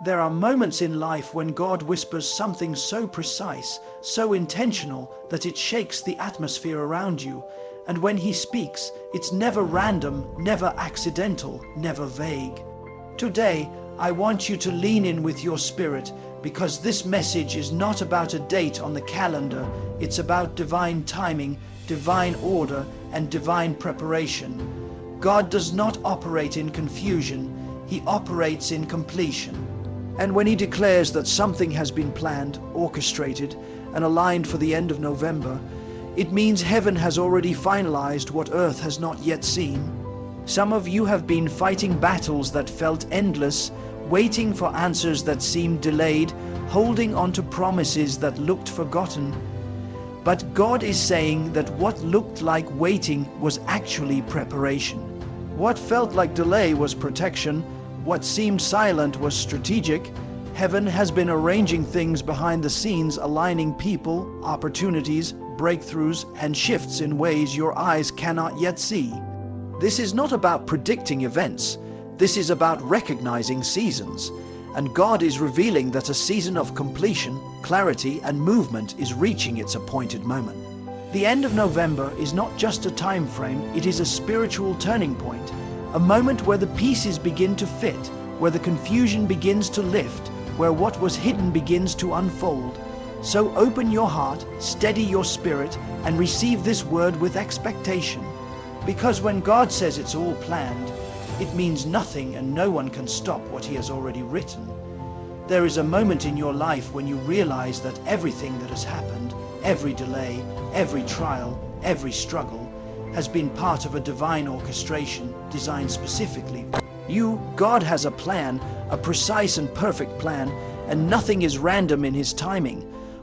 There are moments in life when God whispers something so precise, so intentional, that it shakes the atmosphere around you. And when He speaks, it's never random, never accidental, never vague. Today, I want you to lean in with your spirit, because this message is not about a date on the calendar. It's about divine timing, divine order, and divine preparation. God does not operate in confusion. He operates in completion. And when He declares that something has been planned, orchestrated, and aligned for the end of November, it means heaven has already finalized what earth has not yet seen. Some of you have been fighting battles that felt endless, waiting for answers that seemed delayed, holding on to promises that looked forgotten. But God is saying that what looked like waiting was actually preparation. What felt like delay was protection. What seemed silent was strategic. Heaven has been arranging things behind the scenes, aligning people, opportunities, breakthroughs, and shifts in ways your eyes cannot yet see. This is not about predicting events. This is about recognizing seasons. And God is revealing that a season of completion, clarity, and movement is reaching its appointed moment. The end of November is not just a time frame, it is a spiritual turning point. A moment where the pieces begin to fit, where the confusion begins to lift, where what was hidden begins to unfold. So open your heart, steady your spirit, and receive this word with expectation. Because when God says it's all planned, it means nothing and no one can stop what He has already written. There is a moment in your life when you realize that everything that has happened, every delay, every trial, every struggle, has been part of a divine orchestration designed specifically for you. God has a plan, a precise and perfect plan, and nothing is random in His timing.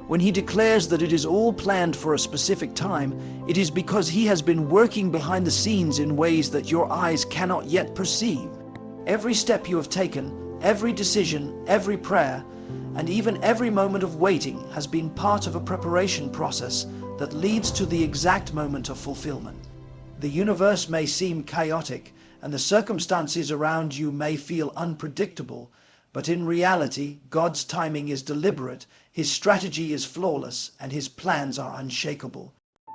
When He declares that it is all planned for a specific time, it is because He has been working behind the scenes in ways that your eyes cannot yet perceive. Every step you have taken, every decision, every prayer, and even every moment of waiting has been part of a preparation process that leads to the exact moment of fulfillment. The universe may seem chaotic, and the circumstances around you may feel unpredictable, but in reality, God's timing is deliberate, His strategy is flawless, and His plans are unshakable.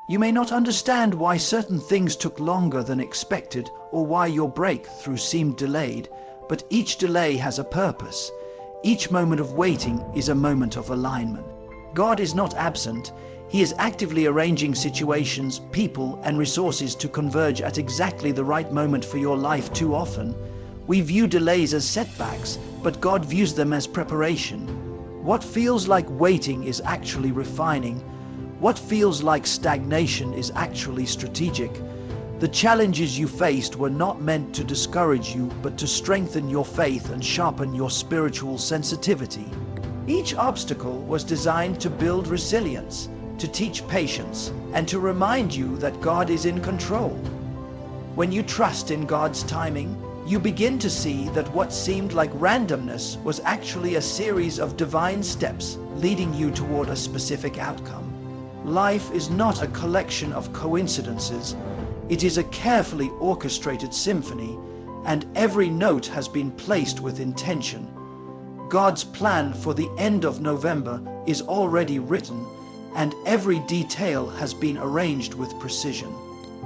You may not understand why certain things took longer than expected, or why your breakthrough seemed delayed, but each delay has a purpose. Each moment of waiting is a moment of alignment. God is not absent. He is actively arranging situations, people, and resources to converge at exactly the right moment for your life. Too often, we view delays as setbacks, but God views them as preparation. What feels like waiting is actually refining. What feels like stagnation is actually strategic. The challenges you faced were not meant to discourage you, but to strengthen your faith and sharpen your spiritual sensitivity. Each obstacle was designed to build resilience, to teach patience, and to remind you that God is in control. When you trust in God's timing, you begin to see that what seemed like randomness was actually a series of divine steps leading you toward a specific outcome. Life is not a collection of coincidences. It is a carefully orchestrated symphony, and every note has been placed with intention. God's plan for the end of November is already written, and every detail has been arranged with precision.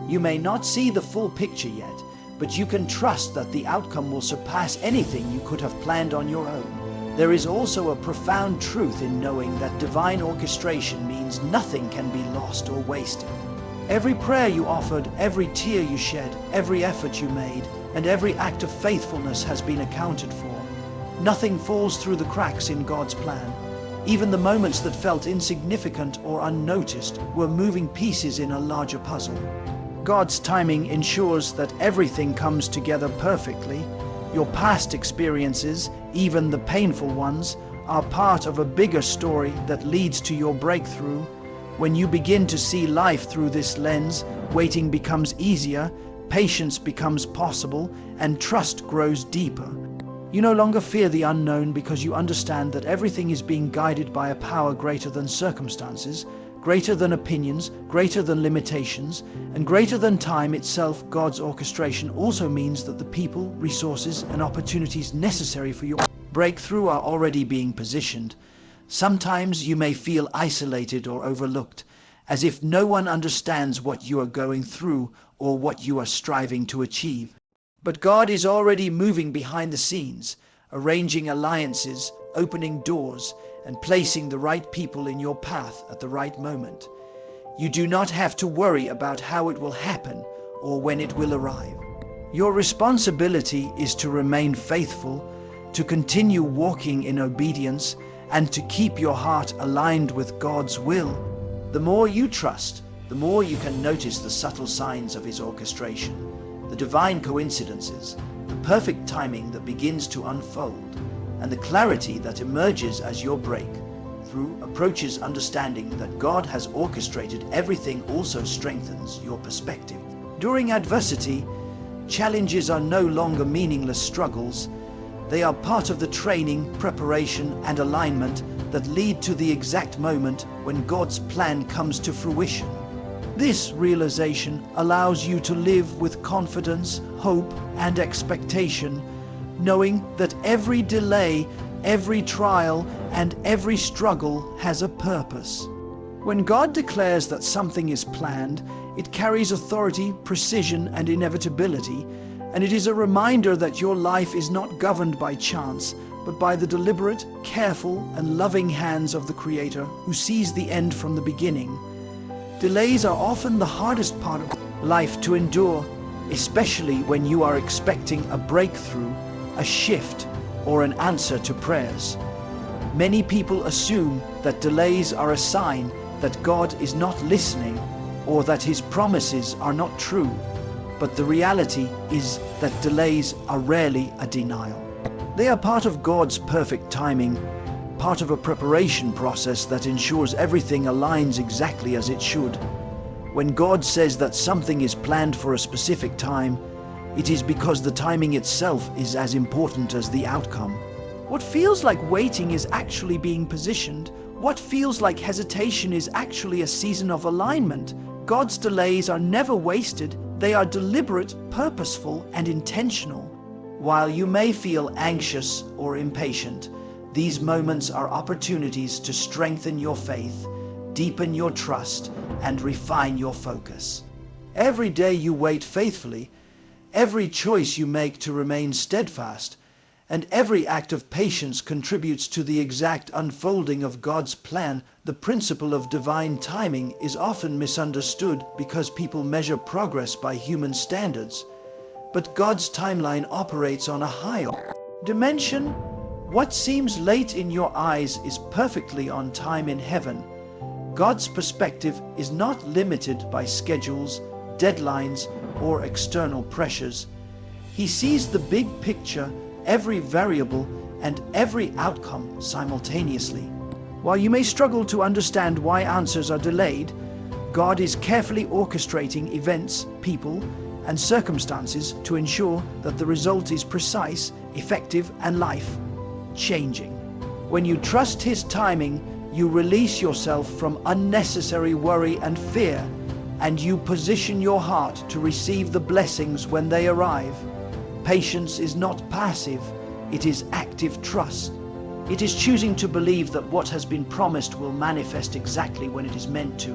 You may not see the full picture yet, but you can trust that the outcome will surpass anything you could have planned on your own. There is also a profound truth in knowing that divine orchestration means nothing can be lost or wasted. Every prayer you offered, every tear you shed, every effort you made, and every act of faithfulness has been accounted for. Nothing falls through the cracks in God's plan. Even the moments that felt insignificant or unnoticed were moving pieces in a larger puzzle. God's timing ensures that everything comes together perfectly. Your past experiences, even the painful ones, are part of a bigger story that leads to your breakthrough. When you begin to see life through this lens, waiting becomes easier, patience becomes possible, and trust grows deeper. You no longer fear the unknown because you understand that everything is being guided by a power greater than circumstances, greater than opinions, greater than limitations, and greater than time itself. God's orchestration also means that the people, resources, and opportunities necessary for your breakthrough are already being positioned. Sometimes you may feel isolated or overlooked, as if no one understands what you are going through or what you are striving to achieve. But God is already moving behind the scenes, arranging alliances, opening doors, and placing the right people in your path at the right moment. You do not have to worry about how it will happen or when it will arrive. Your responsibility is to remain faithful, to continue walking in obedience, and to keep your heart aligned with God's will. The more you trust, the more you can notice the subtle signs of His orchestration, the divine coincidences, the perfect timing that begins to unfold, and the clarity that emerges as your breakthrough approaches. Understanding that God has orchestrated everything also strengthens your perspective. During adversity, challenges are no longer meaningless struggles. They are part of the training, preparation, and alignment that lead to the exact moment when God's plan comes to fruition. This realization allows you to live with confidence, hope, and expectation, knowing that every delay, every trial, and every struggle has a purpose. When God declares that something is planned, it carries authority, precision, and inevitability, and it is a reminder that your life is not governed by chance, but by the deliberate, careful, and loving hands of the Creator who sees the end from the beginning. Delays are often the hardest part of life to endure, especially when you are expecting a breakthrough, a shift, or an answer to prayers. Many people assume that delays are a sign that God is not listening or that His promises are not true. But the reality is that delays are rarely a denial. They are part of God's perfect timing, part of a preparation process that ensures everything aligns exactly as it should. When God says that something is planned for a specific time, it is because the timing itself is as important as the outcome. What feels like waiting is actually being positioned. What feels like hesitation is actually a season of alignment. God's delays are never wasted. They are deliberate, purposeful, and intentional. While you may feel anxious or impatient, these moments are opportunities to strengthen your faith, deepen your trust, and refine your focus. Every day you wait faithfully, every choice you make to remain steadfast, and every act of patience contributes to the exact unfolding of God's plan. The principle of divine timing is often misunderstood because people measure progress by human standards. But God's timeline operates on a higher dimension. What seems late in your eyes is perfectly on time in heaven. God's perspective is not limited by schedules, deadlines, or external pressures. He sees the big picture, every variable, and every outcome simultaneously. While you may struggle to understand why answers are delayed, God is carefully orchestrating events, people, and circumstances to ensure that the result is precise, effective, and life-changing. When you trust His timing, you release yourself from unnecessary worry and fear, and you position your heart to receive the blessings when they arrive. Patience is not passive, it is active trust. It is choosing to believe that what has been promised will manifest exactly when it is meant to,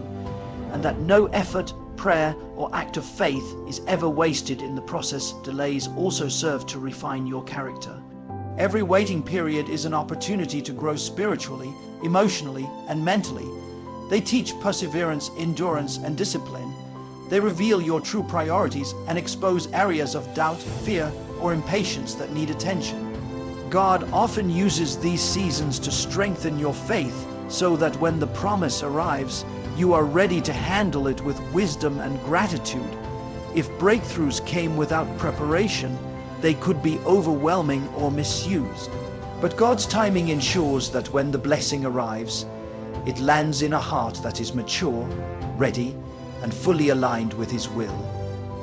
and that no effort, prayer, or act of faith is ever wasted in the process. Delays also serve to refine your character. Every waiting period is an opportunity to grow spiritually, emotionally, and mentally. They teach perseverance, endurance, and discipline. They reveal your true priorities and expose areas of doubt, fear, or impatience that need attention. God often uses these seasons to strengthen your faith so that when the promise arrives, you are ready to handle it with wisdom and gratitude. If breakthroughs came without preparation, they could be overwhelming or misused. But God's timing ensures that when the blessing arrives, it lands in a heart that is mature, ready, and fully aligned with His will.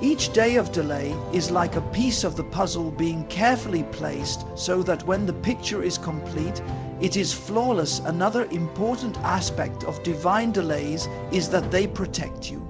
Each day of delay is like a piece of the puzzle being carefully placed so that when the picture is complete, it is flawless. Another important aspect of divine delays is that they protect you.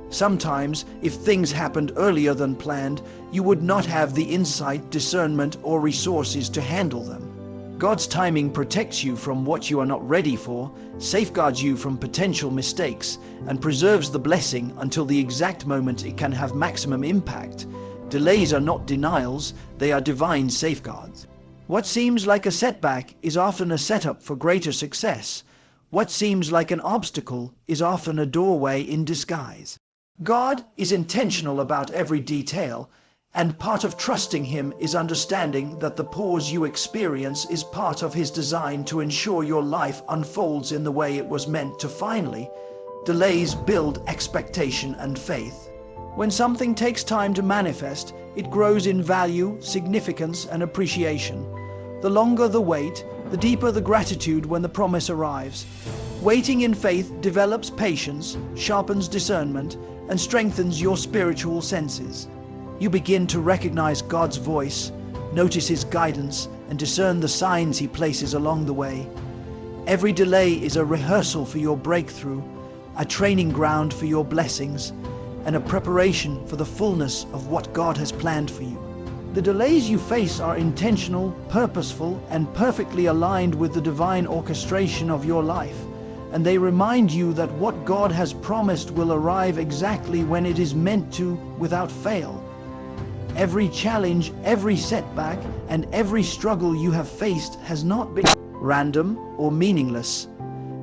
Sometimes, if things happened earlier than planned, you would not have the insight, discernment, or resources to handle them. God's timing protects you from what you are not ready for, safeguards you from potential mistakes, and preserves the blessing until the exact moment it can have maximum impact. Delays are not denials, they are divine safeguards. What seems like a setback is often a setup for greater success. What seems like an obstacle is often a doorway in disguise. God is intentional about every detail, and part of trusting Him is understanding that the pause you experience is part of His design to ensure your life unfolds in the way it was meant to. Finally, delays build expectation and faith. When something takes time to manifest, it grows in value, significance, and appreciation. The longer the wait, the deeper the gratitude when the promise arrives. Waiting in faith develops patience, sharpens discernment, and strengthens your spiritual senses. You begin to recognize God's voice, notice His guidance, and discern the signs He places along the way. Every delay is a rehearsal for your breakthrough, a training ground for your blessings, and a preparation for the fullness of what God has planned for you. The delays you face are intentional, purposeful, and perfectly aligned with the divine orchestration of your life, and they remind you that what God has promised will arrive exactly when it is meant to, without fail. Every challenge, every setback, and every struggle you have faced has not been random or meaningless.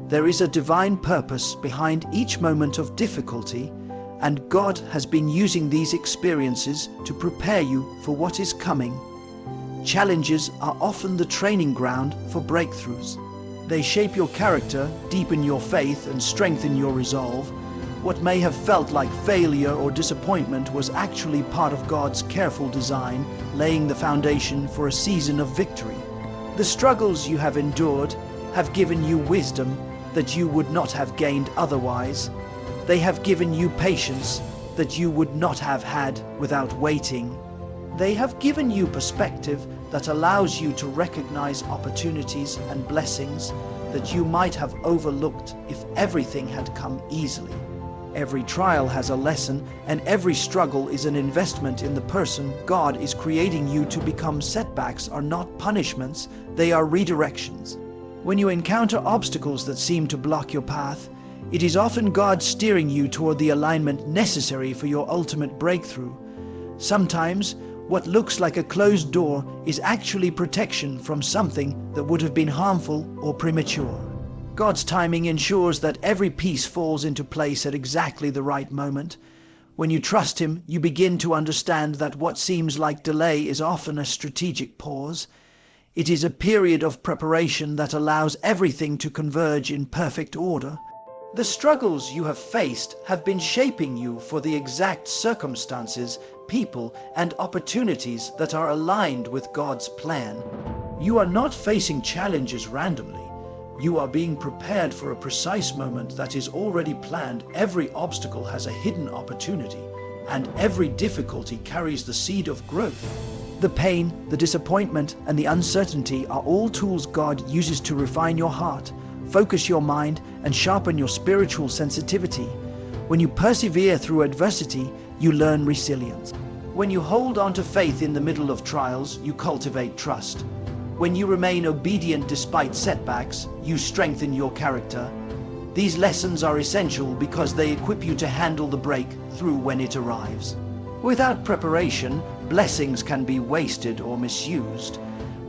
There is a divine purpose behind each moment of difficulty, and God has been using these experiences to prepare you for what is coming. Challenges are often the training ground for breakthroughs. They shape your character, deepen your faith, and strengthen your resolve. What may have felt like failure or disappointment was actually part of God's careful design, laying the foundation for a season of victory. The struggles you have endured have given you wisdom that you would not have gained otherwise. They have given you patience that you would not have had without waiting. They have given you perspective that allows you to recognize opportunities and blessings that you might have overlooked if everything had come easily. Every trial has a lesson, and every struggle is an investment in the person God is creating you to become. Setbacks are not punishments, they are redirections. When you encounter obstacles that seem to block your path, it is often God steering you toward the alignment necessary for your ultimate breakthrough. Sometimes, what looks like a closed door is actually protection from something that would have been harmful or premature. God's timing ensures that every piece falls into place at exactly the right moment. When you trust Him, you begin to understand that what seems like delay is often a strategic pause. It is a period of preparation that allows everything to converge in perfect order. The struggles you have faced have been shaping you for the exact circumstances, people, and opportunities that are aligned with God's plan. You are not facing challenges randomly. You are being prepared for a precise moment that is already planned. Every obstacle has a hidden opportunity, and every difficulty carries the seed of growth. The pain, the disappointment, and the uncertainty are all tools God uses to refine your heart, focus your mind, and sharpen your spiritual sensitivity. When you persevere through adversity, you learn resilience. When you hold on to faith in the middle of trials, you cultivate trust. When you remain obedient despite setbacks, you strengthen your character. These lessons are essential because they equip you to handle the breakthrough when it arrives. Without preparation, blessings can be wasted or misused.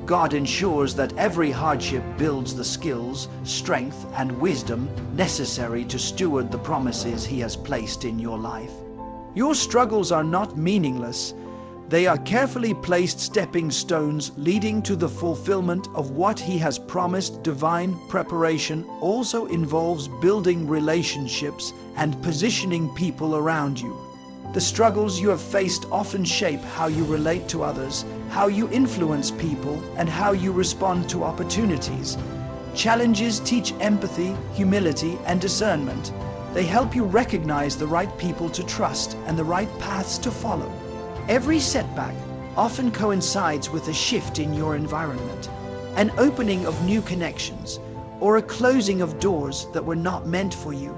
God ensures that every hardship builds the skills, strength, and wisdom necessary to steward the promises He has placed in your life. Your struggles are not meaningless. They are carefully placed stepping stones leading to the fulfillment of what He has promised. Divine preparation also involves building relationships and positioning people around you. The struggles you have faced often shape how you relate to others, how you influence people, and how you respond to opportunities. Challenges teach empathy, humility, and discernment. They help you recognize the right people to trust and the right paths to follow. Every setback often coincides with a shift in your environment, an opening of new connections, or a closing of doors that were not meant for you.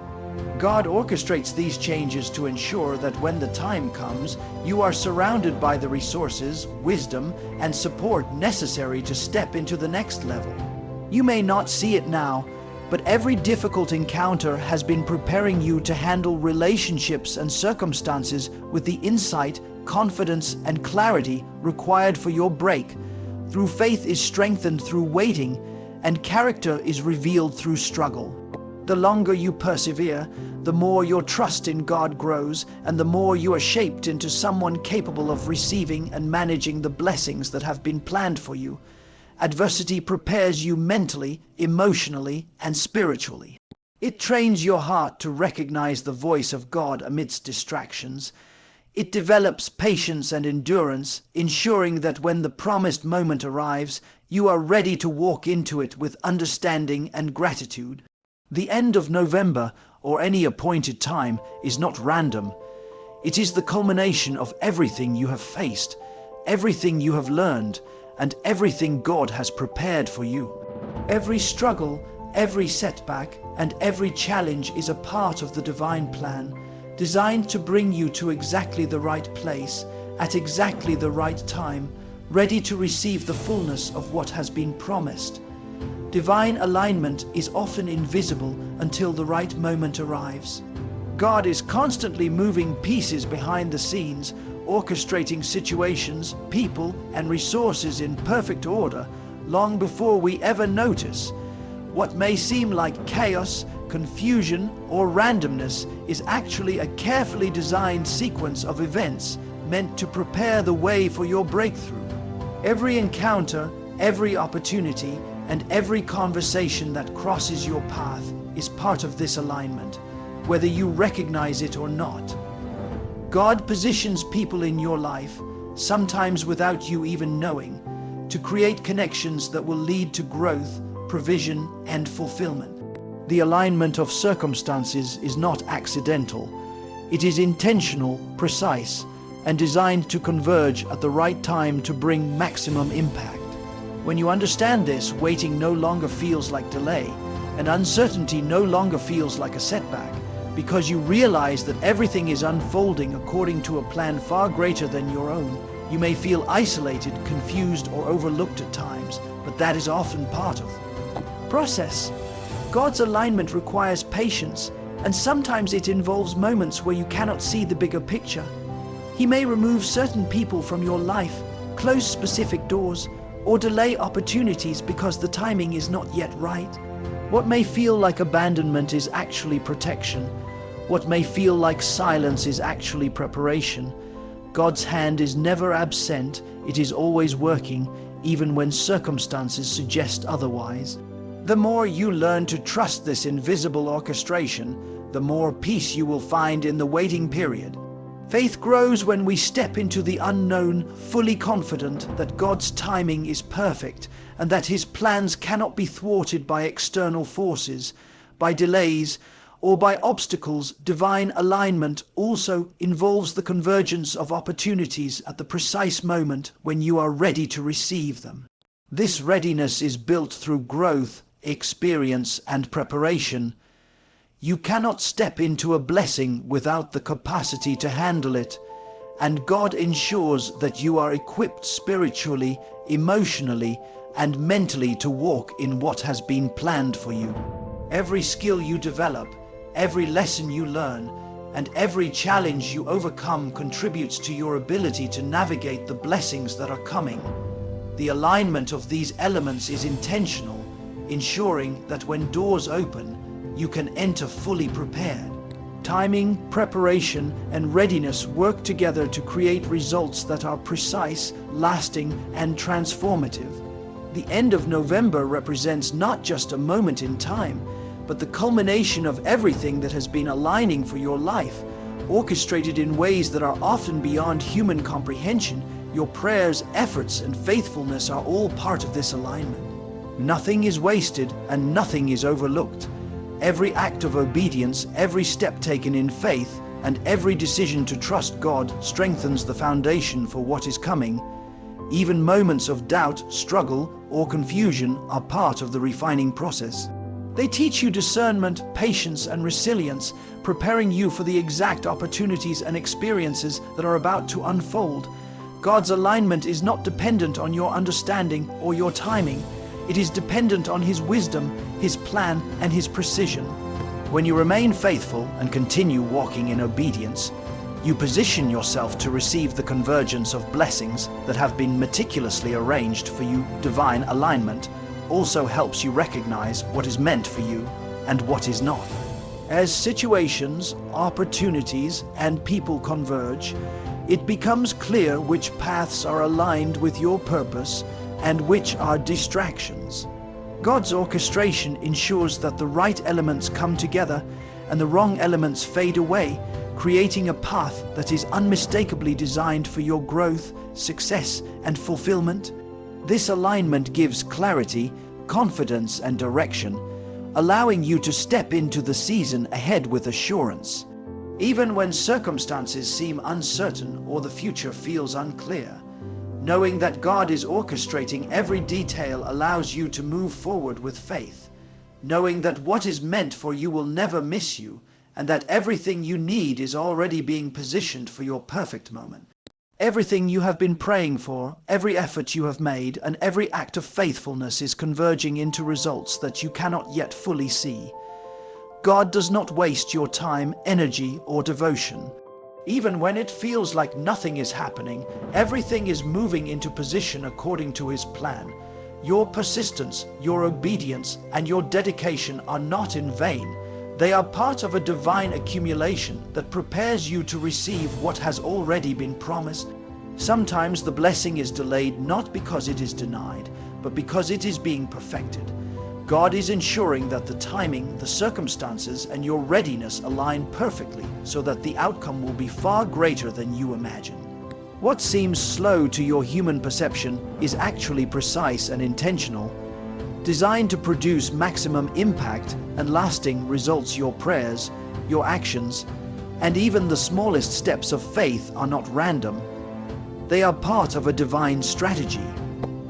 God orchestrates these changes to ensure that when the time comes, you are surrounded by the resources, wisdom, and support necessary to step into the next level. You may not see it now, but every difficult encounter has been preparing you to handle relationships and circumstances with the insight, confidence, and clarity required for your break. Through faith is strengthened through waiting, and character is revealed through struggle. The longer you persevere, the more your trust in God grows, and the more you are shaped into someone capable of receiving and managing the blessings that have been planned for you. Adversity prepares you mentally, emotionally, and spiritually. It trains your heart to recognize the voice of God amidst distractions. It develops patience and endurance, ensuring that when the promised moment arrives, you are ready to walk into it with understanding and gratitude. The end of November, or any appointed time, is not random. It is the culmination of everything you have faced, everything you have learned, and everything God has prepared for you. Every struggle, every setback, and every challenge is a part of the divine plan, designed to bring you to exactly the right place, at exactly the right time, ready to receive the fullness of what has been promised. Divine alignment is often invisible until the right moment arrives. God is constantly moving pieces behind the scenes, orchestrating situations, people, and resources in perfect order, long before we ever notice. What may seem like chaos, confusion, or randomness is actually a carefully designed sequence of events meant to prepare the way for your breakthrough. Every encounter, every opportunity, and every conversation that crosses your path is part of this alignment, whether you recognize it or not. God positions people in your life, sometimes without you even knowing, to create connections that will lead to growth, provision, and fulfillment. The alignment of circumstances is not accidental. It is intentional, precise, and designed to converge at the right time to bring maximum impact. When you understand this, waiting no longer feels like delay, and uncertainty no longer feels like a setback, because you realize that everything is unfolding according to a plan far greater than your own. You may feel isolated, confused, or overlooked at times, but that is often part of the process. God's alignment requires patience, and sometimes it involves moments where you cannot see the bigger picture. He may remove certain people from your life, close specific doors, or delay opportunities because the timing is not yet right. What may feel like abandonment is actually protection. What may feel like silence is actually preparation. God's hand is never absent, it is always working, even when circumstances suggest otherwise. The more you learn to trust this invisible orchestration, the more peace you will find in the waiting period. Faith grows when we step into the unknown, fully confident that God's timing is perfect and that His plans cannot be thwarted by external forces, by delays, or by obstacles. Divine alignment also involves the convergence of opportunities at the precise moment when you are ready to receive them. This readiness is built through growth, experience, and preparation. You cannot step into a blessing without the capacity to handle it, and God ensures that you are equipped spiritually, emotionally, and mentally to walk in what has been planned for you. Every skill you develop, every lesson you learn, and every challenge you overcome contributes to your ability to navigate the blessings that are coming. The alignment of these elements is intentional, ensuring that when doors open, you can enter fully prepared. Timing, preparation, and readiness work together to create results that are precise, lasting, and transformative. The end of November represents not just a moment in time, but the culmination of everything that has been aligning for your life, orchestrated in ways that are often beyond human comprehension. Your prayers, efforts, and faithfulness are all part of this alignment. Nothing is wasted and nothing is overlooked. Every act of obedience, every step taken in faith, and every decision to trust God strengthens the foundation for what is coming. Even moments of doubt, struggle, or confusion are part of the refining process. They teach you discernment, patience, and resilience, preparing you for the exact opportunities and experiences that are about to unfold. God's alignment is not dependent on your understanding or your timing. It is dependent on His wisdom, His plan, and His precision. When you remain faithful and continue walking in obedience, you position yourself to receive the convergence of blessings that have been meticulously arranged for you. Divine alignment also helps you recognize what is meant for you and what is not. As situations, opportunities, and people converge, it becomes clear which paths are aligned with your purpose and which are distractions. God's orchestration ensures that the right elements come together and the wrong elements fade away, creating a path that is unmistakably designed for your growth, success, and fulfillment. This alignment gives clarity, confidence, and direction, allowing you to step into the season ahead with assurance. Even when circumstances seem uncertain or the future feels unclear, knowing that God is orchestrating every detail allows you to move forward with faith, knowing that what is meant for you will never miss you, and that everything you need is already being positioned for your perfect moment. Everything you have been praying for, every effort you have made, and every act of faithfulness is converging into results that you cannot yet fully see. God does not waste your time, energy, or devotion. Even when it feels like nothing is happening, everything is moving into position according to His plan. Your persistence, your obedience, and your dedication are not in vain. They are part of a divine accumulation that prepares you to receive what has already been promised. Sometimes the blessing is delayed not because it is denied, but because it is being perfected. God is ensuring that the timing, the circumstances, and your readiness align perfectly so that the outcome will be far greater than you imagine. What seems slow to your human perception is actually precise and intentional, designed to produce maximum impact and lasting results. Your prayers, your actions, and even the smallest steps of faith are not random. They are part of a divine strategy.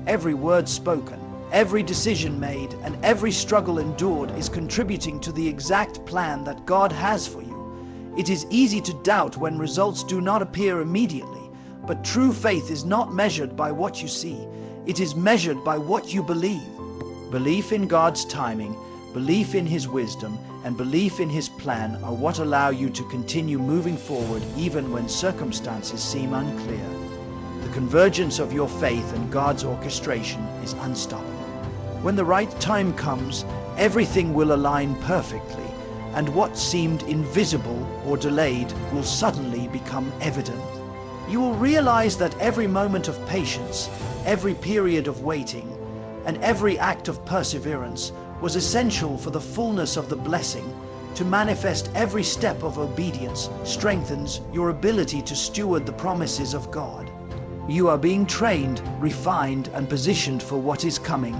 Every word spoken, every decision made, and every struggle endured is contributing to the exact plan that God has for you. It is easy to doubt when results do not appear immediately, but true faith is not measured by what you see. It is measured by what you believe. Belief in God's timing, belief in His wisdom, and belief in His plan are what allow you to continue moving forward even when circumstances seem unclear. The convergence of your faith and God's orchestration is unstoppable. When the right time comes, everything will align perfectly, and what seemed invisible or delayed will suddenly become evident. You will realize that every moment of patience, every period of waiting, and every act of perseverance was essential for the fullness of the blessing. To manifest every step of obedience strengthens your ability to steward the promises of God. You are being trained, refined, and positioned for what is coming.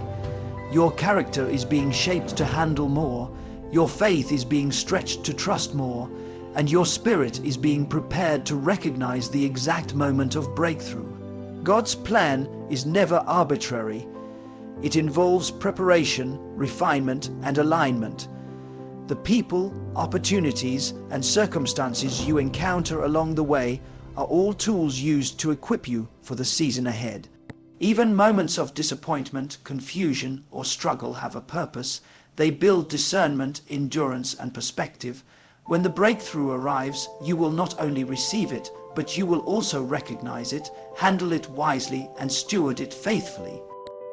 Your character is being shaped to handle more, your faith is being stretched to trust more, and your spirit is being prepared to recognize the exact moment of breakthrough. God's plan is never arbitrary. It involves preparation, refinement, and alignment. The people, opportunities, and circumstances you encounter along the way are all tools used to equip you for the season ahead. Even moments of disappointment, confusion, or struggle have a purpose. They build discernment, endurance, and perspective. When the breakthrough arrives, you will not only receive it, but you will also recognize it, handle it wisely, and steward it faithfully.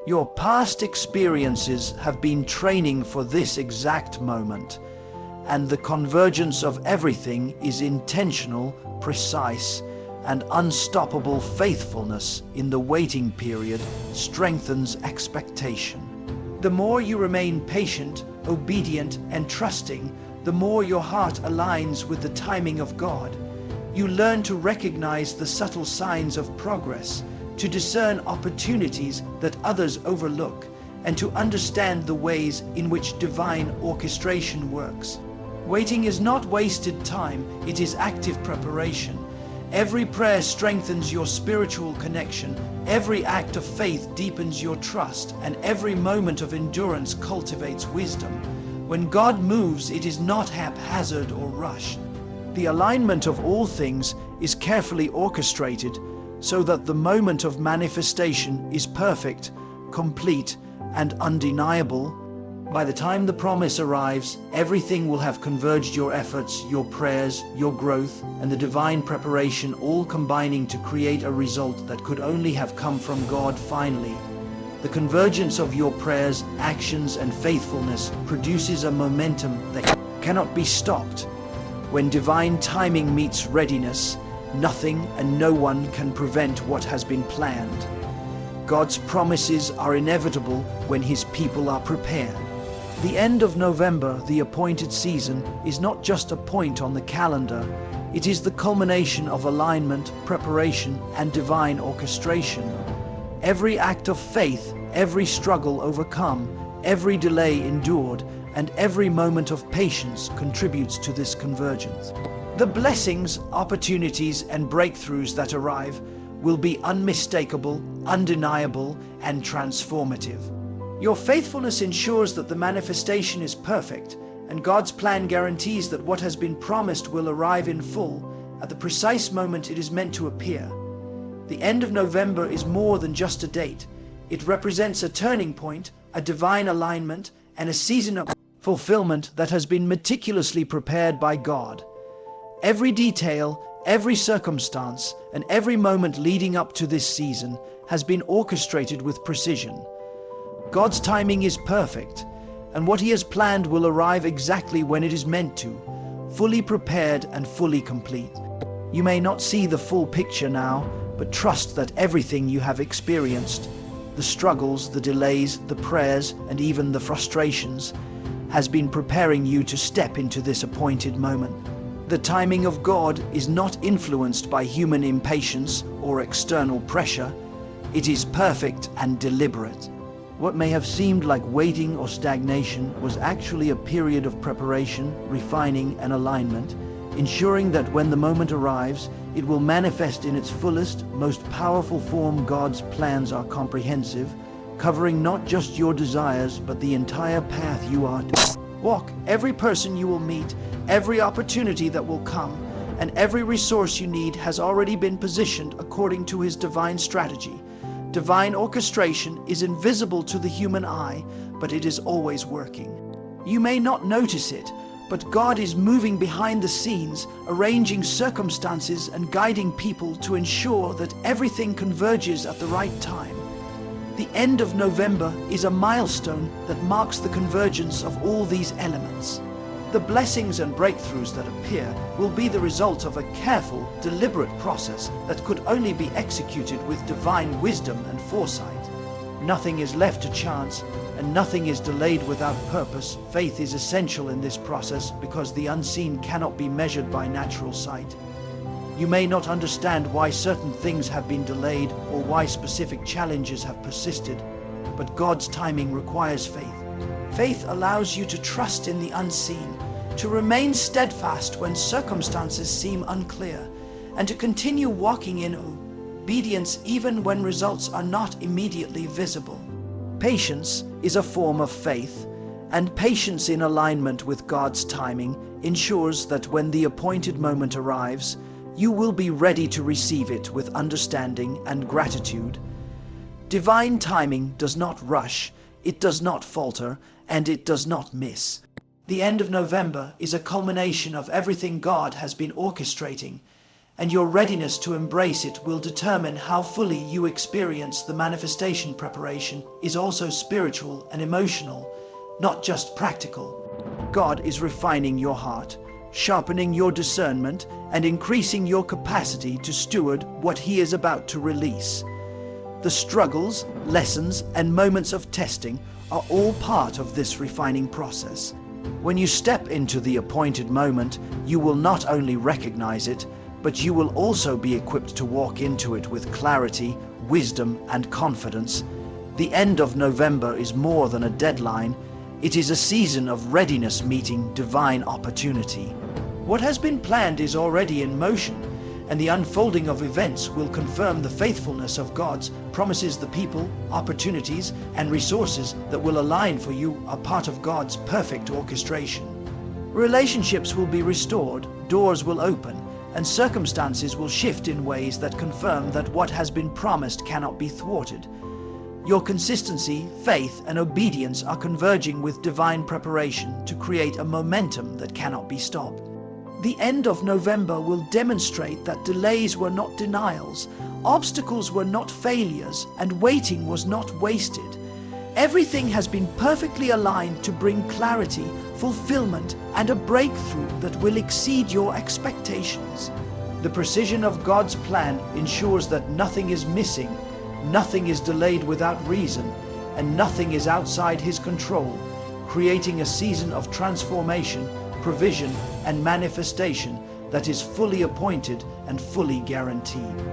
Your past experiences have been training for this exact moment, and the convergence of everything is intentional, precise, and unstoppable. Faithfulness in the waiting period strengthens expectation. The more you remain patient, obedient, and trusting, the more your heart aligns with the timing of God. You learn to recognize the subtle signs of progress, to discern opportunities that others overlook, and to understand the ways in which divine orchestration works. Waiting is not wasted time, it is active preparation. Every prayer strengthens your spiritual connection, every act of faith deepens your trust, and every moment of endurance cultivates wisdom. When God moves, it is not haphazard or rushed. The alignment of all things is carefully orchestrated so that the moment of manifestation is perfect, complete, and undeniable. By the time the promise arrives, everything will have converged: your efforts, your prayers, your growth, and the divine preparation, all combining to create a result that could only have come from God. Finally, the convergence of your prayers, actions, and faithfulness produces a momentum that cannot be stopped. When divine timing meets readiness, nothing and no one can prevent what has been planned. God's promises are inevitable when His people are prepared. The end of November, the appointed season, is not just a point on the calendar. It is the culmination of alignment, preparation, and divine orchestration. Every act of faith, every struggle overcome, every delay endured, and every moment of patience contributes to this convergence. The blessings, opportunities, and breakthroughs that arrive will be unmistakable, undeniable, and transformative. Your faithfulness ensures that the manifestation is perfect, and God's plan guarantees that what has been promised will arrive in full at the precise moment it is meant to appear. The end of November is more than just a date. It represents a turning point, a divine alignment, and a season of fulfillment that has been meticulously prepared by God. Every detail, every circumstance, and every moment leading up to this season has been orchestrated with precision. God's timing is perfect, and what He has planned will arrive exactly when it is meant to, fully prepared and fully complete. You may not see the full picture now, but trust that everything you have experienced, the struggles, the delays, the prayers, and even the frustrations, has been preparing you to step into this appointed moment. The timing of God is not influenced by human impatience or external pressure. It is perfect and deliberate. What may have seemed like waiting or stagnation was actually a period of preparation, refining, and alignment, ensuring that when the moment arrives, it will manifest in its fullest, most powerful form. God's plans are comprehensive, covering not just your desires, but the entire path you are to walk. Every person you will meet, every opportunity that will come, and every resource you need has already been positioned according to His divine strategy. Divine orchestration is invisible to the human eye, but it is always working. You may not notice it, but God is moving behind the scenes, arranging circumstances and guiding people to ensure that everything converges at the right time. The end of November is a milestone that marks the convergence of all these elements. The blessings and breakthroughs that appear will be the result of a careful, deliberate process that could only be executed with divine wisdom and foresight. Nothing is left to chance, and nothing is delayed without purpose. Faith is essential in this process because the unseen cannot be measured by natural sight. You may not understand why certain things have been delayed or why specific challenges have persisted, but God's timing requires faith. Faith allows you to trust in the unseen, to remain steadfast when circumstances seem unclear, and to continue walking in obedience even when results are not immediately visible. Patience is a form of faith, and patience in alignment with God's timing ensures that when the appointed moment arrives, you will be ready to receive it with understanding and gratitude. Divine timing does not rush, it does not falter, and it does not miss. The end of November is a culmination of everything God has been orchestrating, and your readiness to embrace it will determine how fully you experience the manifestation. Preparation is also spiritual and emotional, not just practical. God is refining your heart, sharpening your discernment, and increasing your capacity to steward what He is about to release. The struggles, lessons, and moments of testing are all part of this refining process. When you step into the appointed moment, you will not only recognize it, but you will also be equipped to walk into it with clarity, wisdom, and confidence. The end of November is more than a deadline. It is a season of readiness meeting divine opportunity. What has been planned is already in motion, and the unfolding of events will confirm the faithfulness of God's promises. The people, opportunities, and resources that will align for you are part of God's perfect orchestration. Relationships will be restored, doors will open, and circumstances will shift in ways that confirm that what has been promised cannot be thwarted. Your consistency, faith, and obedience are converging with divine preparation to create a momentum that cannot be stopped. The end of November will demonstrate that delays were not denials, obstacles were not failures, and waiting was not wasted. Everything has been perfectly aligned to bring clarity, fulfillment, and a breakthrough that will exceed your expectations. The precision of God's plan ensures that nothing is missing, nothing is delayed without reason, and nothing is outside His control, creating a season of transformation, provision, and manifestation that is fully appointed and fully guaranteed.